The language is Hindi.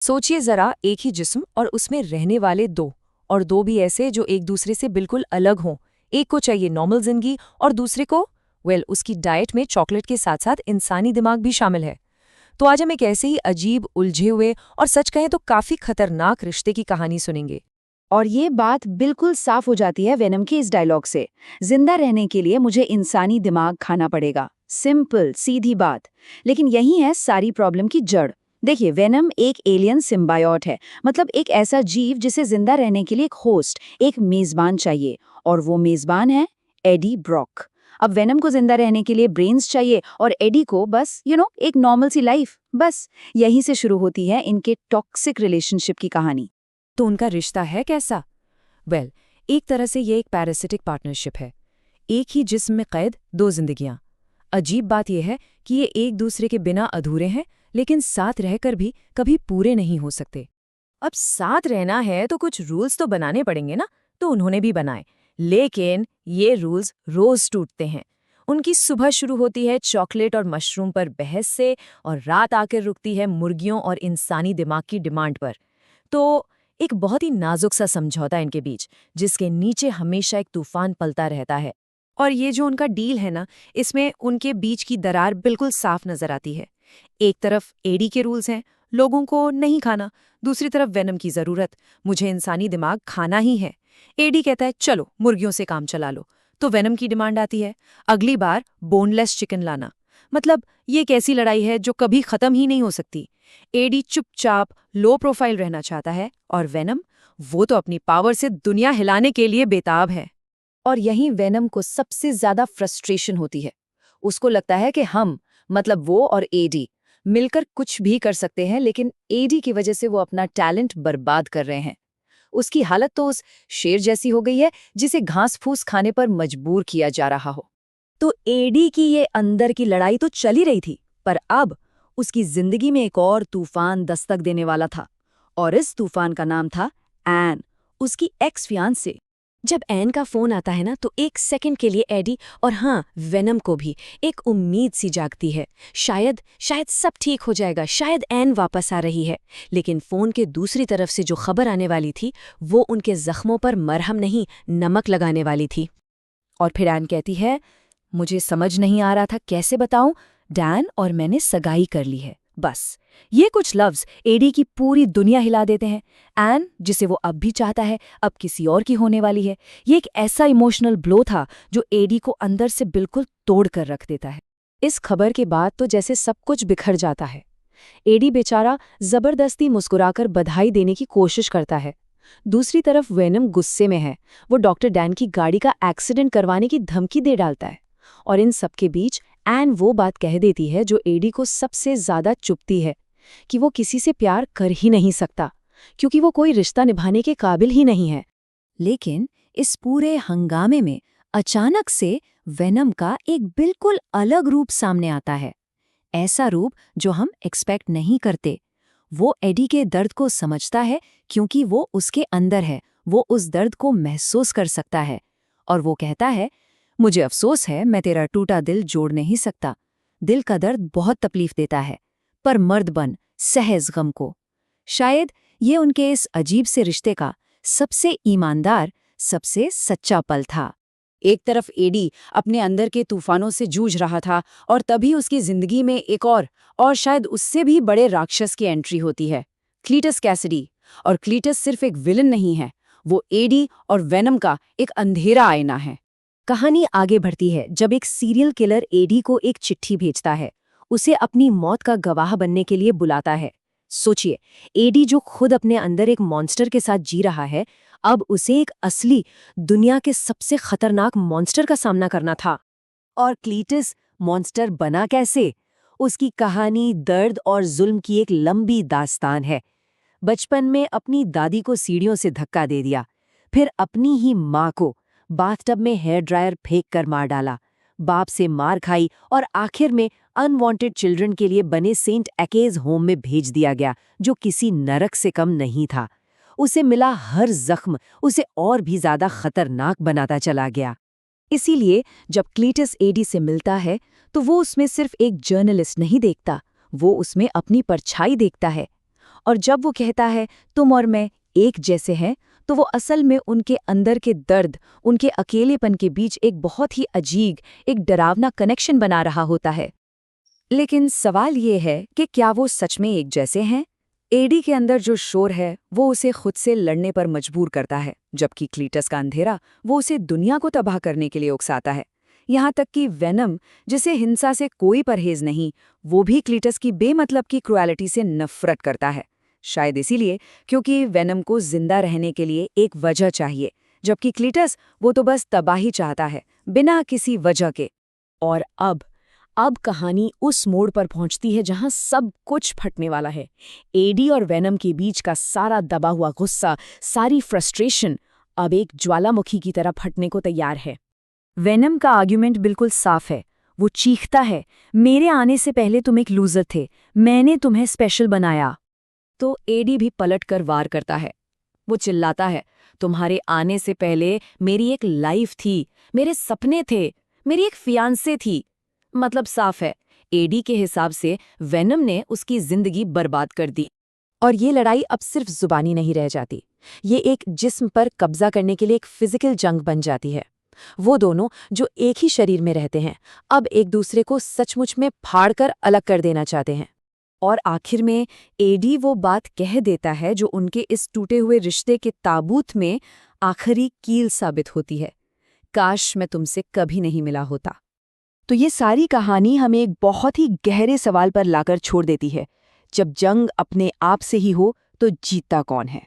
सोचिए जरा, एक ही जिस्म और उसमें रहने वाले दो, और दो भी ऐसे जो एक दूसरे से बिल्कुल अलग हों। एक को चाहिए नॉर्मल जिंदगी और दूसरे को उसकी डाइट में चॉकलेट के साथ साथ इंसानी दिमाग भी शामिल है। तो आज हम एक ऐसे ही अजीब, उलझे हुए और सच कहें तो काफी खतरनाक रिश्ते की कहानी सुनेंगे। और ये बात बिल्कुल साफ हो जाती है वेनम के इस डायलॉग से। जिंदा रहने के लिए मुझे इंसानी दिमाग खाना पड़ेगा। सिंपल सीधी बात। लेकिन यही है सारी प्रॉब्लम की जड़। देखिए, वेनम एक एलियन सिम्बायोट है, मतलब एक ऐसा जीव जिसे जिंदा रहने के लिए एक होस्ट, एक मेजबान चाहिए। और वो मेजबान है एडी ब्रॉक। अब वेनम को जिंदा रहने के लिए ब्रेन्स चाहिए और एडी को बस एक नॉर्मल सी लाइफ। बस यहीं से शुरू होती है इनके टॉक्सिक रिलेशनशिप की कहानी। तो उनका रिश्ता है कैसा? एक तरह से ये एक पैरासिटिक पार्टनरशिप है। एक ही जिस्म में कैद दो जिंदगियां। अजीब बात यह है कि ये एक दूसरे के बिना अधूरे हैं, लेकिन साथ रहकर भी कभी पूरे नहीं हो सकते। अब साथ रहना है तो कुछ रूल्स तो बनाने पड़ेंगे ना, तो उन्होंने भी बनाए। लेकिन ये रूल्स रोज टूटते हैं। उनकी सुबह शुरू होती है चॉकलेट और मशरूम पर बहस से, और रात आकर रुकती है मुर्गियों और इंसानी दिमाग की डिमांड पर। तो एक बहुत ही नाजुक सा समझौता इनके बीच, जिसके नीचे हमेशा एक तूफान पलता रहता है। और ये जो उनका डील है ना, इसमें उनके बीच की दरार बिल्कुल साफ नजर आती है। एक तरफ एडी के रूल्स हैं, लोगों को नहीं खाना। दूसरी तरफ वेनम की जरूरत, मुझे इंसानी दिमाग खाना ही है। एडी कहता है चलो मुर्गियों से काम चला लो, तो वेनम की डिमांड आती है अगली बार बोनलेस चिकन लाना। मतलब ये एक ऐसी लड़ाई है जो कभी खत्म ही नहीं हो सकती। एडी चुपचाप लो प्रोफाइल रहना चाहता है, और वेनम, वो तो अपनी पावर से दुनिया हिलाने के लिए बेताब है। और यहीं वेनम को सबसे ज्यादा फ्रस्ट्रेशन होती है। उसको लगता है कि हम, मतलब वो और एडी, मिलकर कुछ भी कर सकते हैं, लेकिन एडी की वजह से वो अपना टैलेंट बर्बाद कर रहे हैं। उसकी हालत तो उस शेर जैसी हो गई है जिसे घास फूस खाने पर मजबूर किया जा रहा हो। तो एडी की ये अंदर की लड़ाई तो चली रही थी, पर अब उसकी जिंदगी में एक और तूफान दस्तक देने वाला था। और इस तूफान का नाम था एन, उसकी एक्स फियांसे। जब एन का फोन आता है ना, तो एक सेकंड के लिए एडी और हाँ वेनम को भी एक उम्मीद सी जागती है। शायद शायद सब ठीक हो जाएगा, शायद एन वापस आ रही है। लेकिन फोन के दूसरी तरफ से जो खबर आने वाली थी, वो उनके जख्मों पर मरहम नहीं, नमक लगाने वाली थी। और फिर एन कहती है, मुझे समझ नहीं आ रहा था कैसे बताऊं, डैन और मैंने सगाई कर ली है। बस ये कुछ लफ्ज एडी की पूरी दुनिया हिला देते हैं। एन, जिसे वो अब भी चाहता है, अब किसी और की होने वाली है। ये एक ऐसा इमोशनल ब्लो था जो एडी को अंदर से बिल्कुल तोड़ कर रख देता है। इस खबर के बाद तो जैसे सब कुछ बिखर जाता है। एडी बेचारा जबरदस्ती मुस्कुराकर बधाई देने की कोशिश करता है। दूसरी तरफ वेनम गुस्से में है। वो डॉक्टर डैन की गाड़ी का एक्सीडेंट करवाने की धमकी दे डालता है। और इन सबके बीच एन वो बात कह देती है जो एडी को सबसे ज्यादा चुभती है, कि वो किसी से प्यार कर ही नहीं सकता, क्योंकि वो कोई रिश्ता निभाने के काबिल ही नहीं है। लेकिन इस पूरे हंगामे में अचानक से वेनम का एक बिल्कुल अलग रूप सामने आता है। ऐसा रूप जो हम एक्सपेक्ट नहीं करते। वो एडी के दर्द को समझता है, क्योंकि वो उसके अंदर है। वो उस दर्द को महसूस कर सकता है। और वो कहता है, मुझे अफसोस है, मैं तेरा टूटा दिल जोड़ नहीं सकता। दिल का दर्द बहुत तकलीफ देता है, पर मर्द बन, सहज गम को। शायद ये उनके इस अजीब से रिश्ते का सबसे ईमानदार, सबसे सच्चा पल था। एक तरफ एडी अपने अंदर के तूफानों से जूझ रहा था, और तभी उसकी जिंदगी में एक और शायद उससे भी बड़े राक्षस की एंट्री होती है, क्लीटस कैसिडी। और क्लीटस सिर्फ एक विलन नहीं है, वो एडी और वेनम का एक अंधेरा आईना है। कहानी आगे बढ़ती है जब एक सीरियल किलर एडी को एक चिट्ठी भेजता है, उसे अपनी मौत का गवाह बनने के लिए बुलाता है। सोचिए, एडी जो खुद अपने अंदर एक मॉन्स्टर के साथ जी रहा है, अब उसे एक असली, दुनिया के सबसे खतरनाक मॉन्स्टर का सामना करना था। और क्लीटस मॉन्स्टर बना कैसे? उसकी कहानी दर्द और जुल्म की एक लंबी दास्तान है। बचपन में अपनी दादी को सीढ़ियों से धक्का दे दिया, फिर अपनी ही माँ को बाथटब में हेयर ड्रायर फेंक कर मार डाला, बाप से मार खाई, और आखिर में अनवांटेड चिल्ड्रन के लिए बने सेंट एकेज होम में भेज दिया गया, जो किसी नरक से कम नहीं था। उसे मिला हर जख्म उसे और भी ज्यादा खतरनाक बनाता चला गया। इसीलिए जब क्लीटस एडी से मिलता है, तो वो उसमें सिर्फ एक जर्नलिस्ट नहीं देखता, वो उसमें अपनी परछाई देखता है। और जब वो कहता है तुम और मैं एक जैसे हैं, तो वो असल में उनके अंदर के दर्द, उनके अकेलेपन के बीच एक बहुत ही अजीब, एक डरावना कनेक्शन बना रहा होता है। लेकिन सवाल ये है कि क्या वो सच में एक जैसे हैं? एडी के अंदर जो शोर है वो उसे खुद से लड़ने पर मजबूर करता है, जबकि क्लीटस का अंधेरा वो उसे दुनिया को तबाह करने के लिए उकसाता है। यहाँ तक कि वेनम, जिसे हिंसा से कोई परहेज नहीं, वो भी क्लीटस की बेमतलब की क्रुएलिटी से नफरत करता है। शायद इसीलिए क्योंकि वेनम को जिंदा रहने के लिए एक वजह चाहिए, जबकि क्लीटस वो तो बस तबाही चाहता है, बिना किसी वजह के। और अब कहानी उस मोड़ पर पहुंचती है जहां सब कुछ फटने वाला है। एडी और वेनम के बीच का सारा दबा हुआ गुस्सा, सारी फ्रस्ट्रेशन अब एक ज्वालामुखी की तरह फटने को तैयार है। वेनम का आर्ग्यूमेंट बिल्कुल साफ है। वो चीखता है, मेरे आने से पहले तुम एक लूजर थे, मैंने तुम्हें स्पेशल बनाया। तो एडी भी पलट कर वार करता है। वो चिल्लाता है, तुम्हारे आने से पहले मेरी एक लाइफ थी, मेरे सपने थे, मेरी एक फियांसे थी। मतलब साफ है, एडी के हिसाब से वेनम ने उसकी जिंदगी बर्बाद कर दी। और ये लड़ाई अब सिर्फ जुबानी नहीं रह जाती, ये एक जिस्म पर कब्जा करने के लिए एक फिजिकल जंग बन जाती है। वो दोनों जो एक ही शरीर में रहते हैं, अब एक दूसरे को सचमुच में फाड़कर अलग कर देना चाहते हैं। और आखिर में एडी वो बात कह देता है जो उनके इस टूटे हुए रिश्ते के ताबूत में आखिरी कील साबित होती है, काश मैं तुमसे कभी नहीं मिला होता। तो ये सारी कहानी हमें एक बहुत ही गहरे सवाल पर लाकर छोड़ देती है, जब जंग अपने आप से ही हो तो जीतता कौन है?